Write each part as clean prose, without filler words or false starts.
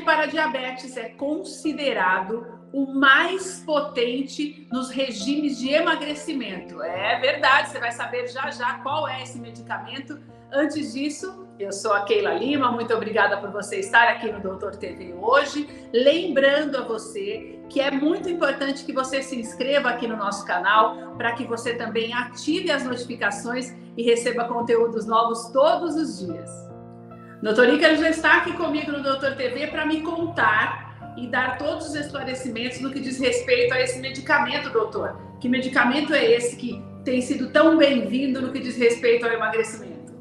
para diabetes é considerado o mais potente nos regimes de emagrecimento. É verdade, você vai saber já já qual é esse medicamento. Antes disso, eu sou a Keila Lima, muito obrigada por você estar aqui no Doutor TV hoje. Lembrando a você que é muito importante que você se inscreva aqui no nosso canal para que você também ative as notificações e receba conteúdos novos todos os dias. Doutor Ícaro já está aqui comigo no Doutor TV para me contar e dar todos os esclarecimentos no que diz respeito a esse medicamento, doutor. Que medicamento é esse que tem sido tão bem-vindo no que diz respeito ao emagrecimento?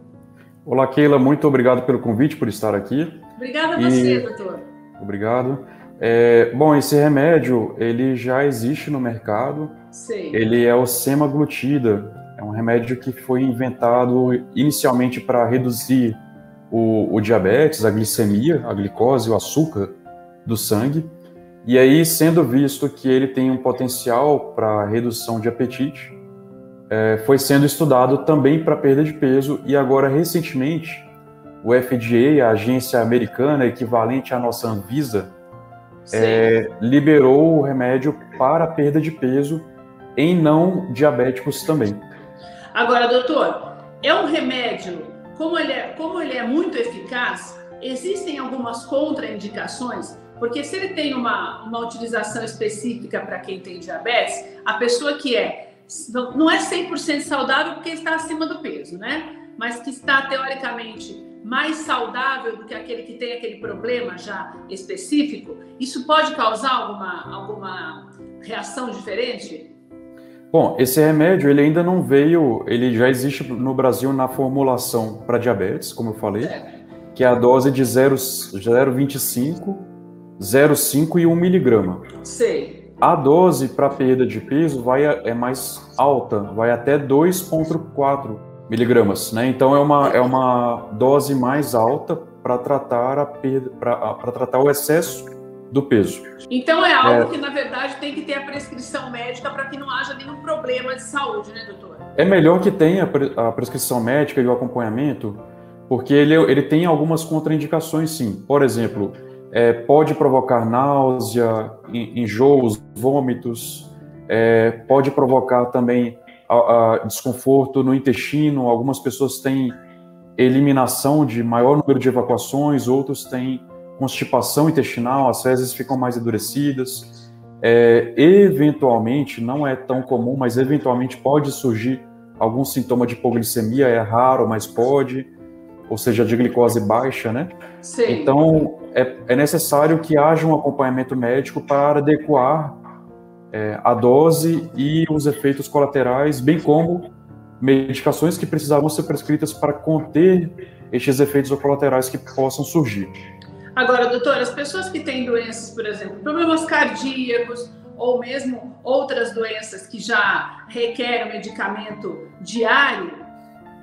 Olá, Keila, muito obrigado pelo convite, por estar aqui. Obrigada a você, doutor. Obrigado. Bom, esse remédio, ele já existe no mercado. Sei. Ele é o semaglutida. É um remédio que foi inventado inicialmente para reduzir o diabetes, a glicemia, a glicose, o açúcar do sangue. E aí, sendo visto que ele tem um potencial para redução de apetite, foi sendo estudado também para perda de peso, e agora, recentemente, o FDA, a agência americana equivalente à nossa Anvisa, liberou o remédio para perda de peso em não diabéticos também. Agora, doutor, é um remédio, como ele é muito eficaz, existem algumas contraindicações? Porque se ele tem uma utilização específica para quem tem diabetes, a pessoa que não é 100% saudável porque está acima do peso, né? Mas que está teoricamente mais saudável do que aquele que tem aquele problema já específico, isso pode causar alguma reação diferente? Bom, esse remédio ele ainda não veio, ele já existe no Brasil na formulação para diabetes, como eu falei, que é a dose de 0,25, 0,5 e 1 miligrama. Sei. A dose para perda de peso é mais alta, vai até 2,4 miligramas, né? Então é uma dose mais alta para tratar a perda, para tratar o excesso do peso. Então é algo que, na verdade, tem que ter a prescrição médica para que não haja nenhum problema de saúde, né, doutor? É melhor que tenha a prescrição médica e o acompanhamento, porque ele tem algumas contraindicações, sim. Por exemplo, pode provocar náusea, enjoos, vômitos, pode provocar também desconforto no intestino. Algumas pessoas têm eliminação de maior número de evacuações, outros têm constipação intestinal, as fezes ficam mais endurecidas. Eventualmente, não é tão comum, mas eventualmente pode surgir algum sintoma de hipoglicemia, é raro, mas pode, ou seja, de glicose baixa, né? Sim. Então, é necessário que haja um acompanhamento médico para adequar a dose e os efeitos colaterais, bem como medicações que precisavam ser prescritas para conter estes efeitos colaterais que possam surgir. Agora, doutor, as pessoas que têm doenças, por exemplo, problemas cardíacos ou mesmo outras doenças que já requerem medicamento diário,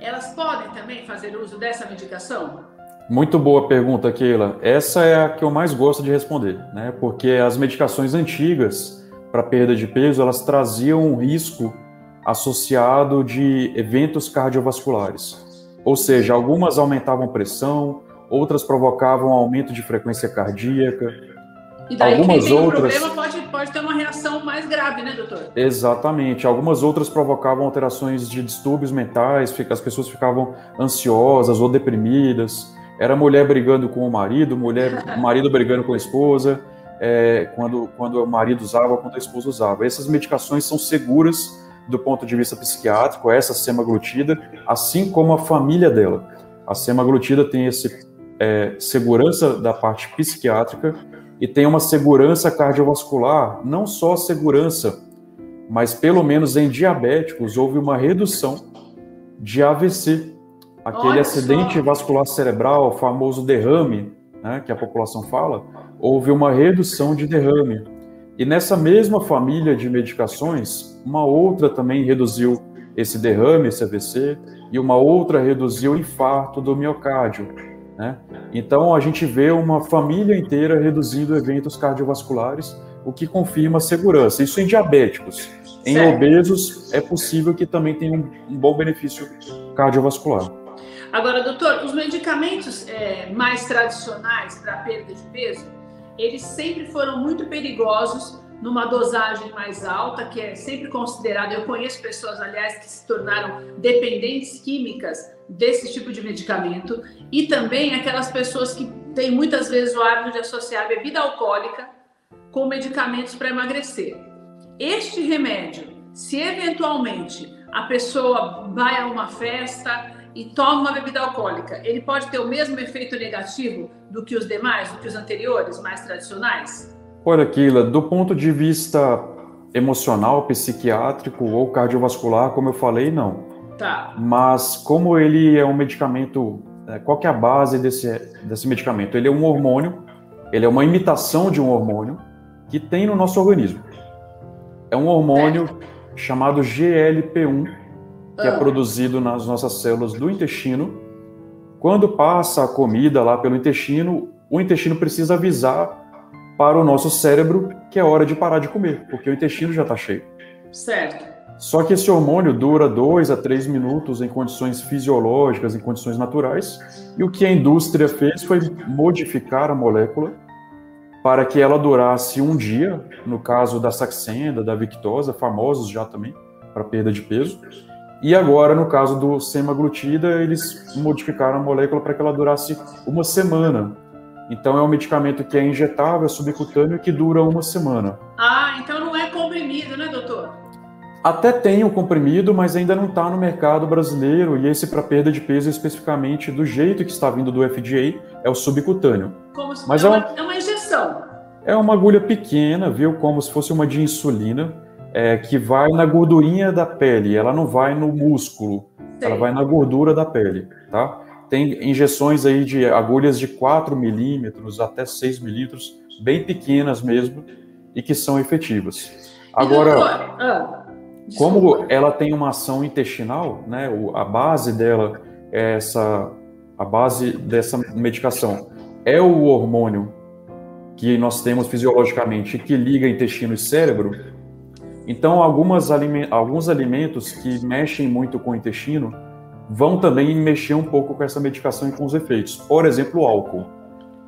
elas podem também fazer uso dessa medicação? Muito boa pergunta, Keila. Essa é a que eu mais gosto de responder, né? Porque as medicações antigas para perda de peso, elas traziam um risco associado de eventos cardiovasculares. Ou seja, algumas aumentavam pressão, outras provocavam aumento de frequência cardíaca. E daí algumas quem tem outras... um problema pode ter uma reação mais grave, né, doutor? Exatamente. Algumas outras provocavam alterações de distúrbios mentais, as pessoas ficavam ansiosas ou deprimidas. Era mulher brigando com o marido brigando com a esposa, quando o marido usava, quando a esposa usava. Essas medicações são seguras do ponto de vista psiquiátrico, essa semaglutida, assim como a família dela. A semaglutida tem segurança da parte psiquiátrica e tem uma segurança cardiovascular, não só segurança, mas pelo menos em diabéticos houve uma redução de AVC, aquele acidente vascular cerebral, o famoso derrame, né, que a população fala, houve uma redução de derrame. E nessa mesma família de medicações, uma outra também reduziu esse derrame, esse AVC, e uma outra reduziu o infarto do miocárdio, né? Então, a gente vê uma família inteira reduzindo eventos cardiovasculares, o que confirma a segurança. Isso em diabéticos. Em obesos, é possível que também tenha um bom benefício cardiovascular. Agora, doutor, os medicamentos mais tradicionais para perda de peso, eles sempre foram muito perigosos numa dosagem mais alta, que é sempre considerado. Eu conheço pessoas, aliás, que se tornaram dependentes químicas desse tipo de medicamento, e também aquelas pessoas que têm muitas vezes o hábito de associar bebida alcoólica com medicamentos para emagrecer. Este remédio, se eventualmente a pessoa vai a uma festa e toma uma bebida alcoólica, ele pode ter o mesmo efeito negativo do que os demais, do que os anteriores, mais tradicionais? Olha, Keila, do ponto de vista emocional, psiquiátrico ou cardiovascular, como eu falei, não. Tá. Mas como ele é um medicamento, qual que é a base desse medicamento? Ele é um hormônio, ele é uma imitação de um hormônio que tem no nosso organismo. É um hormônio chamado GLP-1, que é produzido nas nossas células do intestino. Quando passa a comida lá pelo intestino, o intestino precisa avisar para o nosso cérebro que é hora de parar de comer, porque o intestino já está cheio. Certo. Só que esse hormônio dura 2 a 3 minutos em condições fisiológicas, em condições naturais, e o que a indústria fez foi modificar a molécula para que ela durasse um dia, no caso da Saxenda, da Victoza, famosos já também, para perda de peso. E agora, no caso do semaglutida, eles modificaram a molécula para que ela durasse uma semana. Então é um medicamento que é injetável, é subcutâneo e que dura uma semana. Ah, então não é comprimido, né, doutor? Até tem o comprimido, mas ainda não está no mercado brasileiro, e esse para perda de peso especificamente do jeito que está vindo do FDA é o subcutâneo. Como se mas é uma injeção. É uma agulha pequena, viu? Como se fosse uma de insulina, que vai na gordurinha da pele, ela não vai no músculo, ela vai na gordura da pele, tá? Tem injeções aí de agulhas de 4 milímetros até 6 milímetros, bem pequenas mesmo, e que são efetivas. Agora, como ela tem uma ação intestinal, né, a base dela é a base dessa medicação é o hormônio que nós temos fisiologicamente que liga intestino e cérebro. Então, alguns alimentos que mexem muito com o intestino vão também mexer um pouco com essa medicação e com os efeitos. Por exemplo, o álcool.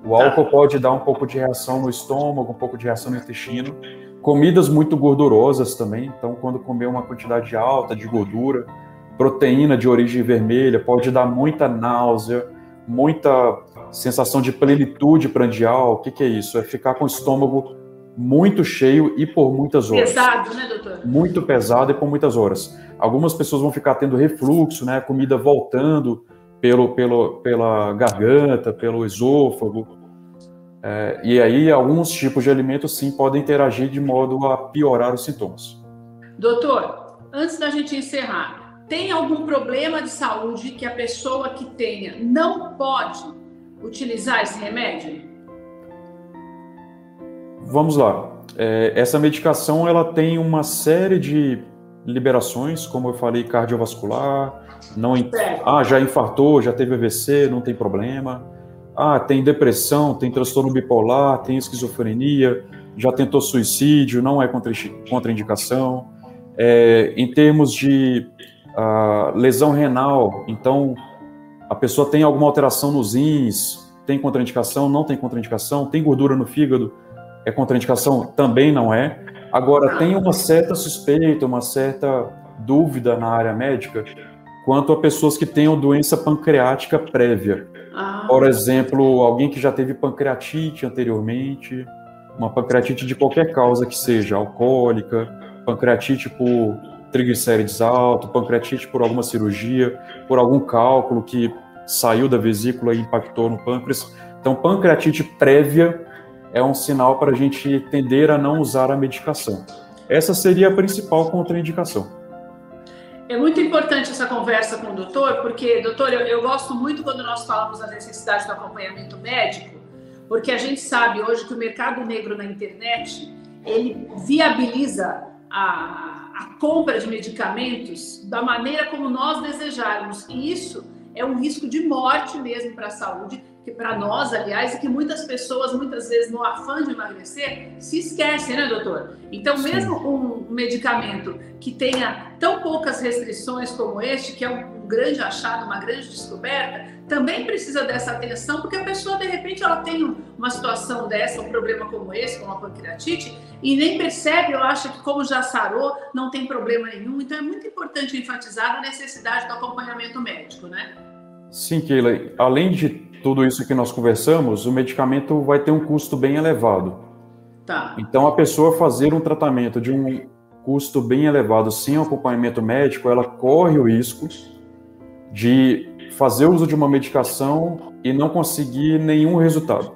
O álcool pode dar um pouco de reação no estômago, um pouco de reação no intestino. Comidas muito gordurosas também. Então, quando comer uma quantidade alta de gordura, proteína de origem vermelha, pode dar muita náusea, muita sensação de plenitude prandial. O que é isso? É ficar com o estômago muito cheio e por muitas horas. Pesado, né, doutor? Muito pesado e por muitas horas. Algumas pessoas vão ficar tendo refluxo, né? A comida voltando pela garganta, pelo esôfago. E aí, alguns tipos de alimentos, sim, podem interagir de modo a piorar os sintomas. Doutor, antes da gente encerrar, tem algum problema de saúde que a pessoa que tenha não pode utilizar esse remédio? Vamos lá. Essa medicação ela tem uma série de liberações, como eu falei, cardiovascular. Já infartou, já teve AVC, não tem problema. Tem depressão, tem transtorno bipolar, tem esquizofrenia, já tentou suicídio, não é contraindicação. Em termos de lesão renal, então a pessoa tem alguma alteração nos rins, tem contraindicação, não tem contraindicação, tem gordura no fígado, é contraindicação? Também não é. Agora, tem uma certa suspeita, uma certa dúvida na área médica quanto a pessoas que tenham doença pancreática prévia. Por exemplo, alguém que já teve pancreatite anteriormente, uma pancreatite de qualquer causa que seja, alcoólica, pancreatite por triglicérides alto, pancreatite por alguma cirurgia, por algum cálculo que saiu da vesícula e impactou no pâncreas. Então, pancreatite prévia é um sinal para a gente tender a não usar a medicação. Essa seria a principal contraindicação. É muito importante essa conversa com o doutor, porque, doutor, eu gosto muito quando nós falamos da necessidade do acompanhamento médico, porque a gente sabe hoje que o mercado negro na internet, ele viabiliza a compra de medicamentos da maneira como nós desejarmos, e isso é um risco de morte mesmo para a saúde, que para nós, aliás, e que muitas pessoas, muitas vezes, no afã de emagrecer, se esquecem, né, doutor? Então, mesmo um medicamento que tenha tão poucas restrições como este, que é um grande achado, uma grande descoberta, também precisa dessa atenção, porque a pessoa, de repente, ela tem uma situação dessa, um problema como esse, como a pancreatite, e nem percebe, eu acho que como já sarou, não tem problema nenhum. Então é muito importante enfatizar a necessidade do acompanhamento médico, né? Sim, Keila. Além de tudo isso que nós conversamos, o medicamento vai ter um custo bem elevado. Tá. Então, a pessoa fazer um tratamento de um custo bem elevado sem acompanhamento médico, ela corre o risco de fazer uso de uma medicação e não conseguir nenhum resultado.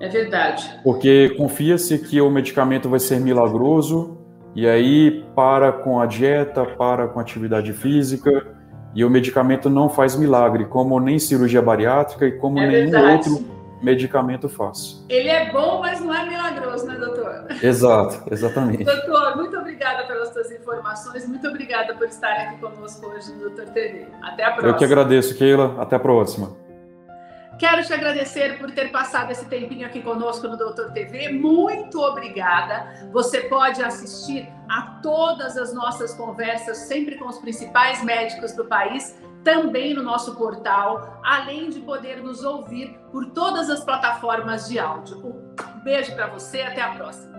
É verdade. Porque confia-se que o medicamento vai ser milagroso e aí para com a dieta, para com a atividade física, e o medicamento não faz milagre, como nem cirurgia bariátrica e como nenhum outro medicamento faz. Ele é bom, mas não é milagroso, né, doutor? Exato, exatamente. Doutor, muito obrigada pelas suas informações, muito obrigada por estar aqui conosco hoje no Doutor TV. Até a próxima. Eu que agradeço, Keila. Até a próxima. Quero te agradecer por ter passado esse tempinho aqui conosco no Doutor TV. Muito obrigada. Você pode assistir a todas as nossas conversas, sempre com os principais médicos do país, também no nosso portal, além de poder nos ouvir por todas as plataformas de áudio. Um beijo para você, até a próxima.